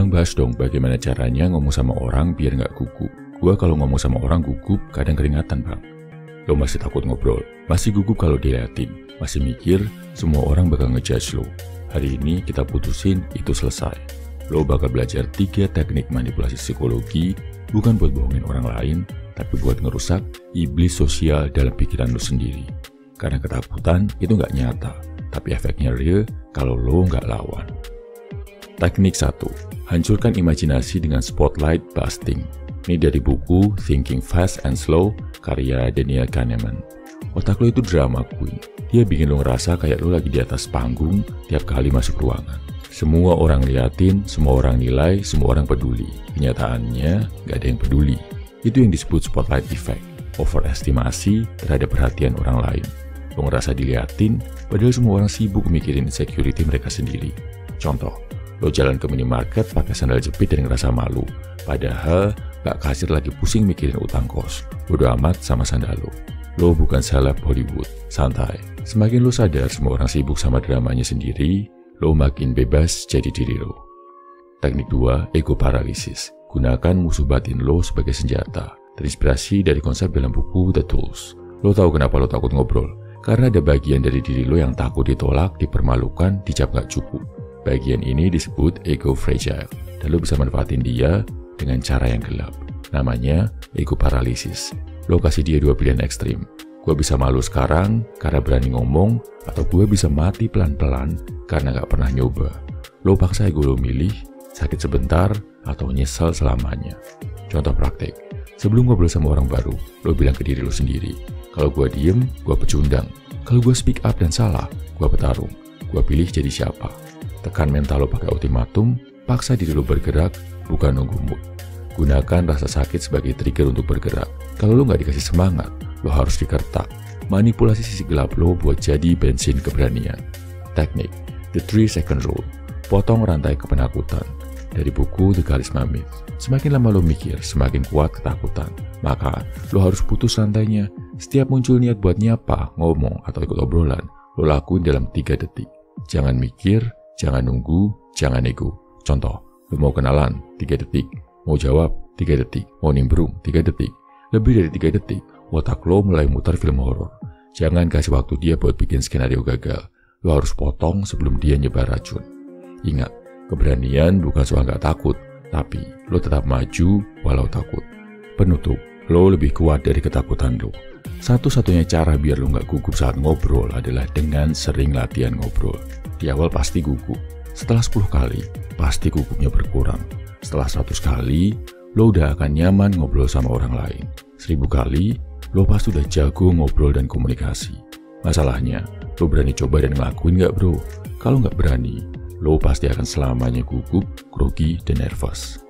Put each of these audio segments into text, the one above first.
Bang, bahas dong bagaimana caranya ngomong sama orang biar nggak gugup. Gua kalau ngomong sama orang gugup, kadang keringatan bang. Lo masih takut ngobrol, masih gugup kalau diliatin, masih mikir semua orang bakal ngejudge lo. Hari ini kita putusin itu selesai. Lo bakal belajar 3 teknik manipulasi psikologi, bukan buat bohongin orang lain, tapi buat ngerusak iblis sosial dalam pikiran lo sendiri. Karena ketakutan itu nggak nyata, tapi efeknya real kalau lo nggak lawan. Teknik 1. Hancurkan imajinasi dengan spotlight busting. Ini dari buku Thinking Fast and Slow karya Daniel Kahneman. Otak lo itu drama queen. Dia bikin lo ngerasa kayak lo lagi di atas panggung tiap kali masuk ruangan. Semua orang liatin, semua orang nilai, semua orang peduli. Kenyataannya gak ada yang peduli. Itu yang disebut spotlight effect. Overestimasi terhadap perhatian orang lain. Lo ngerasa diliatin, padahal semua orang sibuk mikirin insecurity mereka sendiri. Contoh, lo jalan ke minimarket pakai sandal jepit dan ngerasa malu. Padahal Mbak kasir lagi pusing mikirin utang kos. Bodo amat sama sandal lo. Lo bukan seleb Hollywood. Santai. Semakin lo sadar semua orang sibuk sama dramanya sendiri, lo makin bebas jadi diri lo. Teknik 2, ego paralysis. Gunakan musuh batin lo sebagai senjata. Terinspirasi dari konsep dalam buku The Tools. Lo tahu kenapa lo takut ngobrol? Karena ada bagian dari diri lo yang takut ditolak, dipermalukan, dicap gak cukup. Bagian ini disebut ego fragile, dan lo bisa manfaatin dia dengan cara yang gelap. Namanya ego paralysis. Lo kasih dia 2 pilihan ekstrim. Gue bisa malu sekarang karena berani ngomong, atau gue bisa mati pelan-pelan karena gak pernah nyoba. Lo paksa ego lo milih, sakit sebentar, atau nyesel selamanya. Contoh praktek, sebelum ngobrol sama orang baru, lo bilang ke diri lo sendiri, kalau gue diem, gue pecundang. Kalau gue speak up dan salah, gue petarung. Gue pilih jadi siapa. Tekan mental lo pakai ultimatum, paksa diri lo bergerak, bukan nunggu mood. Gunakan rasa sakit sebagai trigger untuk bergerak. Kalau lo nggak dikasih semangat, lo harus dikertak. Manipulasi sisi gelap lo buat jadi bensin keberanian. Teknik The 3-Second Rule. Potong rantai kepenakutan. Dari buku The Charisma Myth. Semakin lama lo mikir, semakin kuat ketakutan. Maka lo harus putus rantainya. Setiap muncul niat buat nyapa, ngomong, atau ikut obrolan, lo lakuin dalam 3 detik. Jangan mikir, jangan nunggu, jangan ego. Contoh, lo mau kenalan, 3 detik. Mau jawab, 3 detik. Mau nimbrung, 3 detik. Lebih dari 3 detik, otak lo mulai mutar film horor. Jangan kasih waktu dia buat bikin skenario gagal. Lo harus potong sebelum dia nyebar racun. Ingat, keberanian bukan soal gak takut, tapi lo tetap maju walau takut. Penutup, lo lebih kuat dari ketakutan lo. Satu-satunya cara biar lo gak gugup saat ngobrol adalah dengan sering latihan ngobrol. Di awal pasti gugup. Setelah 10 kali, pasti gugupnya berkurang. Setelah 100 kali, lo udah akan nyaman ngobrol sama orang lain. 1000 kali, lo pasti udah jago ngobrol dan komunikasi. Masalahnya, lo berani coba dan ngelakuin gak bro? Kalau gak berani, lo pasti akan selamanya gugup, grogi, dan nervous.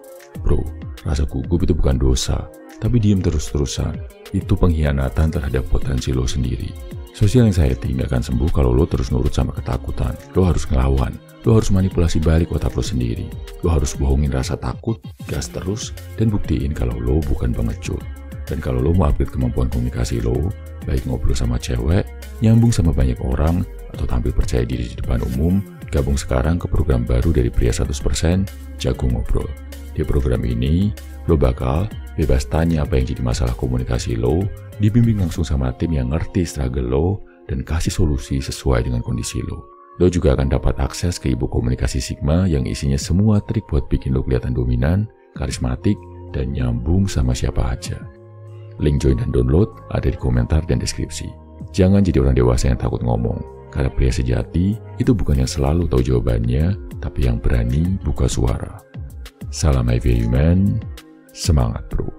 Bro, rasa gugup itu bukan dosa, tapi diem terus-terusan. Itu pengkhianatan terhadap potensi lo sendiri. Social anxiety gak akan sembuh kalau lo terus nurut sama ketakutan. Lo harus ngelawan. Lo harus manipulasi balik otak lo sendiri. Lo harus bohongin rasa takut, gas terus, dan buktiin kalau lo bukan pengecut. Dan kalau lo mau upgrade kemampuan komunikasi lo, baik ngobrol sama cewek, nyambung sama banyak orang, atau tampil percaya diri di depan umum, gabung sekarang ke program baru dari Pria 100%, Jago Ngobrol. Di program ini, lo bakal bebas tanya apa yang jadi masalah komunikasi lo, dibimbing langsung sama tim yang ngerti struggle lo, dan kasih solusi sesuai dengan kondisi lo. Lo juga akan dapat akses ke e-book komunikasi Sigma yang isinya semua trik buat bikin lo kelihatan dominan, karismatik, dan nyambung sama siapa aja. Link join dan download ada di komentar dan deskripsi. Jangan jadi orang dewasa yang takut ngomong, karena pria sejati itu bukan yang selalu tahu jawabannya, tapi yang berani buka suara. Salam IVA Human, semangat bro.